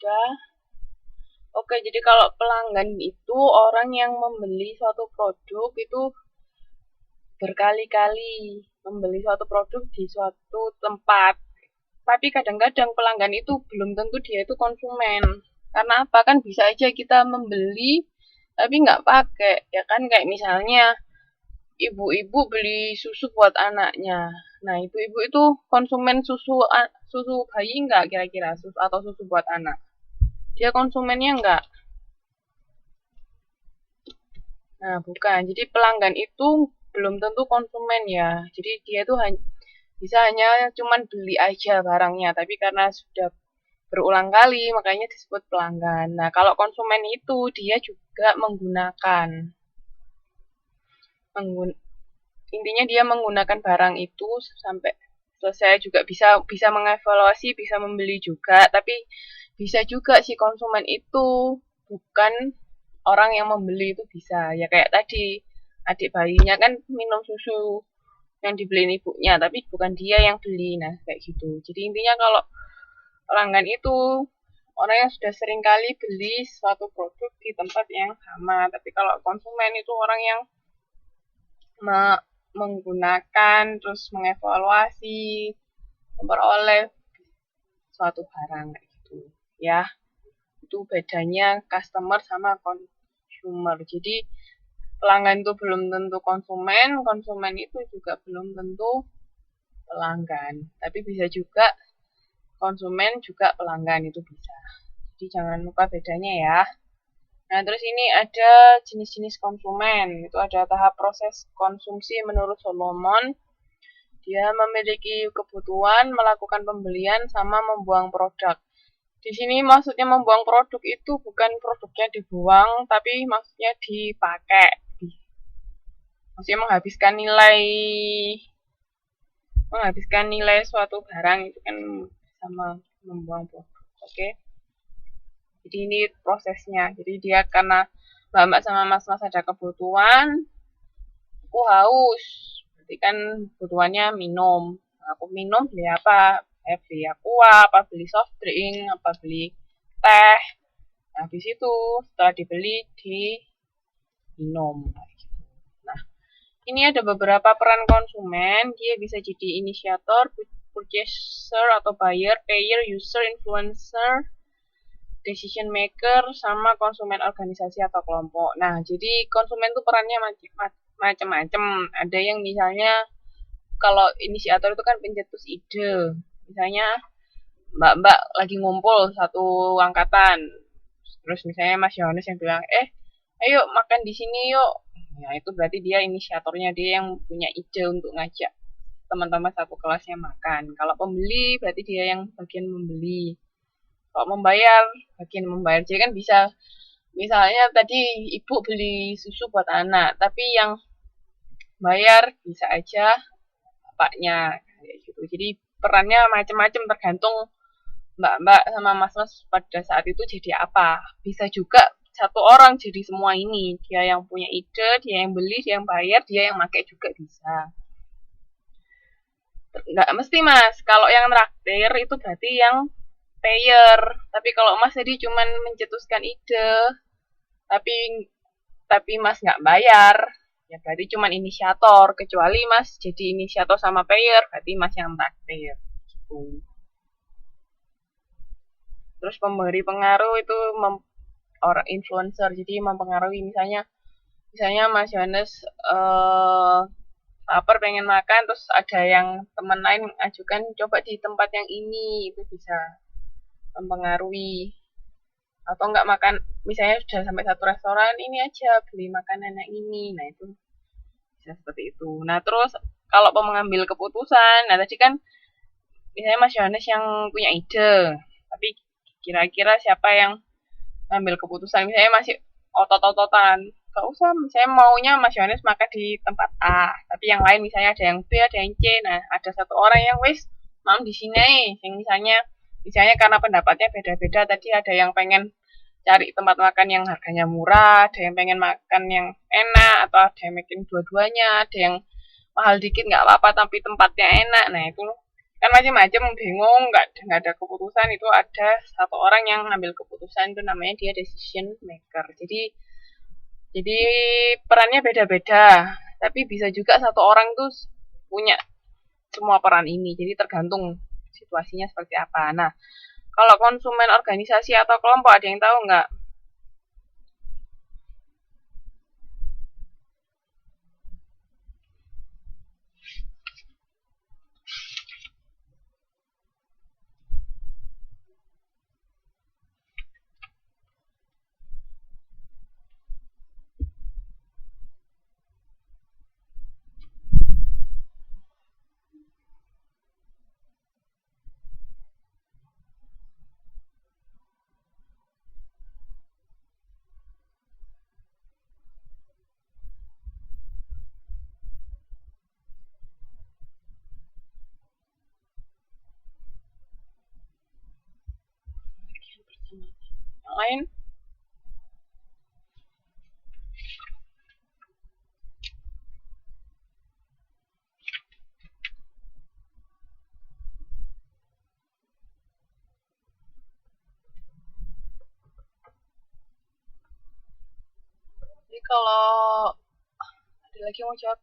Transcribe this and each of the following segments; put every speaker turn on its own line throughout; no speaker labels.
Udah. Oke, jadi kalau pelanggan itu orang yang membeli suatu produk itu berkali-kali membeli suatu produk di suatu tempat. Tapi kadang-kadang pelanggan itu belum tentu dia itu konsumen. Karena apa? Kan bisa aja kita membeli tapi nggak pakai. Ya kan kayak misalnya ibu-ibu beli susu buat anaknya. Nah, ibu-ibu itu konsumen susu bayi nggak kira-kira susu atau susu buat anak? Dia konsumennya nggak? Nah, bukan. Jadi pelanggan itu belum tentu konsumen ya. Jadi dia tuh bisa hanya cuman beli aja barangnya, tapi karena sudah berulang kali makanya disebut pelanggan. Nah, kalau konsumen itu dia juga intinya dia menggunakan barang itu sampai selesai, juga bisa bisa mengevaluasi, bisa membeli juga, tapi bisa juga si konsumen itu bukan orang yang membeli itu bisa. Ya kayak tadi, adik bayinya kan minum susu yang dibeliin ibunya, tapi bukan dia yang beli. Nah, kayak gitu. Jadi intinya kalau pelanggan itu orang yang sudah sering kali beli suatu produk di tempat yang sama. Tapi kalau konsumen itu orang yang menggunakan, terus mengevaluasi, memperoleh suatu barang kayak gitu. Ya, itu bedanya customer sama consumer. Jadi pelanggan itu belum tentu konsumen, konsumen itu juga belum tentu pelanggan. Tapi bisa juga konsumen juga pelanggan, itu bisa. Jadi jangan lupa bedanya ya. Nah, terus ini ada jenis-jenis konsumen. Itu ada tahap proses konsumsi menurut Solomon. Dia memiliki kebutuhan, melakukan pembelian, sama membuang produk. Di sini maksudnya membuang produk itu bukan produknya dibuang, tapi maksudnya dipakai. Maksudnya menghabiskan nilai suatu barang itu kan sama membuang produk. Oke. Jadi ini prosesnya. Jadi dia karena mbak-mbak sama mas-mas ada kebutuhan, aku haus. Berarti kan kebutuhannya minum. Aku minum beli apa? Beli aqua, apa beli soft drink, apa beli teh. Nah, habis itu setelah dibeli diminum. Nah, ini ada beberapa peran konsumen. Dia bisa jadi inisiator, purchaser atau buyer, payer, user, influencer, decision maker, sama konsumen organisasi atau kelompok. Nah, jadi konsumen itu perannya macam-macam. Ada yang misalnya kalau inisiator itu kan pencetus ide. Misalnya mbak-mbak lagi ngumpul satu angkatan. Terus misalnya Mas Yohanes yang bilang, ayo makan di sini yuk. Nah, itu berarti dia inisiatornya, dia yang punya ide untuk ngajak teman-teman satu kelasnya makan. Kalau pembeli berarti dia yang bagian membeli. Kalau membayar, bagian membayar. Jadi kan bisa, misalnya tadi ibu beli susu buat anak, tapi yang bayar bisa aja bapaknya. Kayak gitu. Jadi perannya macam-macam tergantung mbak-mbak sama mas-mas pada saat itu jadi apa. Bisa juga satu orang jadi semua ini. Dia yang punya ide, dia yang beli, dia yang bayar, dia yang pakai juga bisa. Nggak mesti mas, kalau yang traktir itu berarti yang payer. Tapi kalau mas tadi cuman mencetuskan ide, tapi mas nggak bayar, ya berarti cuman inisiator. Kecuali mas jadi inisiator sama payer, berarti mas yang traktir. Gitu. Terus pemberi pengaruh itu orang influencer, jadi mempengaruhi. Misalnya Mas Yohanes lapar pengen makan, terus ada yang teman lain mengajukan coba di tempat yang ini, itu bisa mempengaruhi. Atau enggak makan, misalnya sudah sampai satu restoran, ini aja beli makanan yang ini. Nah, itu bisa seperti itu. Nah, terus kalau mengambil keputusan, nah tadi kan misalnya Mas Yohanes yang punya ide, tapi kira-kira siapa yang ngambil keputusan? Misalnya masih otot-ototan, gak usah, misalnya maunya Mas Yohanes makan di tempat A, tapi yang lain misalnya ada yang B, ada yang C. Nah, ada satu orang yang wis mau di sini, yang misalnya karena pendapatnya beda-beda, tadi ada yang pengen cari tempat makan yang harganya murah, ada yang pengen makan yang enak, atau ada yang makin dua-duanya, ada yang mahal dikit nggak apa-apa tapi tempatnya enak. Nah, itu kan macam-macam, bingung, nggak ada keputusan, itu ada satu orang yang ngambil keputusan, itu namanya dia decision maker. Jadi perannya beda-beda, tapi bisa juga satu orang tuh punya semua peran ini, jadi tergantung situasinya seperti apa. Nah, kalau konsumen organisasi atau kelompok, ada yang tahu nggak? Yang lain? Jadi kalau ada lagi yang mau jawab?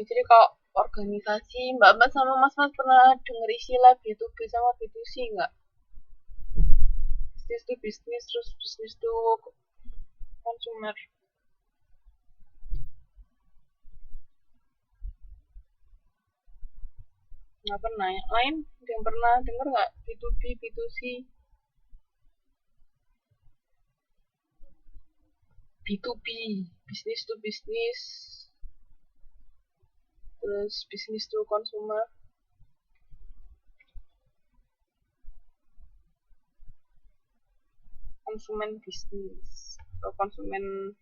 Jadi kalau organisasi, Mbak sama Mas pernah denger istilah B2B sama B2C nggak? Bisnis to bisnis, terus bisnis to consumer. Nggak pernah. Yang lain ada yang pernah denger nggak? B2B, B2C, B2B, bisnis to bisnis, terus bisnis to consumer. Konsumen bisnis atau konsumen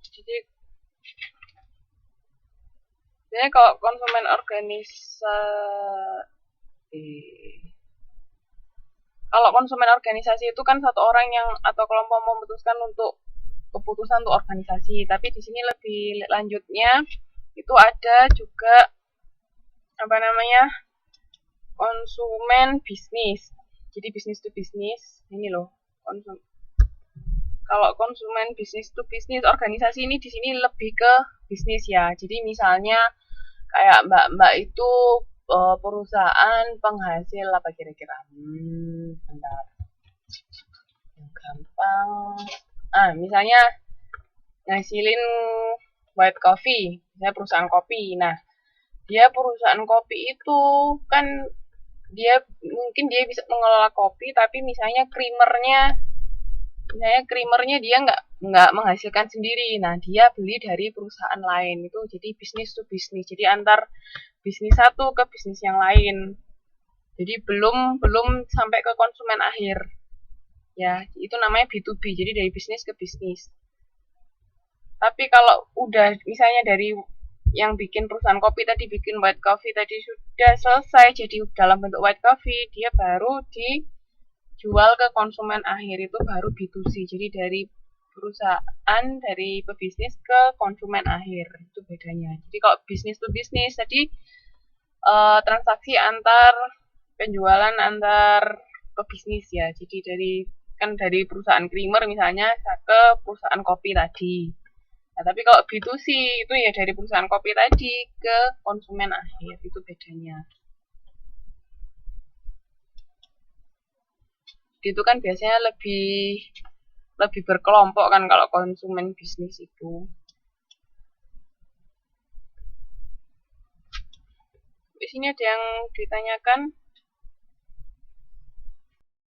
jadi sebenarnya kalau konsumen organisasi itu kan satu orang yang atau kelompok memutuskan untuk keputusan untuk organisasi, tapi di sini lebih lanjutnya itu ada juga apa namanya konsumen bisnis. Jadi bisnis to bisnis ini loh kalau konsumen bisnis to bisnis organisasi ini di sini lebih ke bisnis ya. Jadi misalnya kayak mbak itu perusahaan penghasil apa kira-kira? Bentar. Yang gampang. Misalnya ngasilin white coffee, misalnya perusahaan kopi. Nah, dia perusahaan kopi itu kan mungkin dia bisa mengelola kopi, tapi misalnya creamernya dia nggak menghasilkan sendiri. Nah, dia beli dari perusahaan lain, itu jadi bisnis to bisnis. Jadi antar bisnis satu ke bisnis yang lain. Jadi belum sampai ke konsumen akhir. Ya, itu namanya B2B. Jadi dari bisnis ke bisnis. Tapi kalau udah misalnya dari yang bikin perusahaan kopi tadi bikin white coffee tadi sudah selesai jadi dalam bentuk white coffee, dia baru dijual ke konsumen akhir, itu baru B2C. Jadi dari perusahaan, dari pebisnis ke konsumen akhir, itu bedanya. Jadi kalau bisnis to bisnis tadi transaksi antar penjualan antar pebisnis ya. Jadi dari perusahaan creamer misalnya ke perusahaan kopi tadi. Nah, tapi kalau B2C itu ya dari perusahaan kopi tadi ke konsumen akhir, itu bedanya. Itu kan biasanya lebih berkelompok kan kalau konsumen bisnis itu. Di sini ada yang ditanyakan.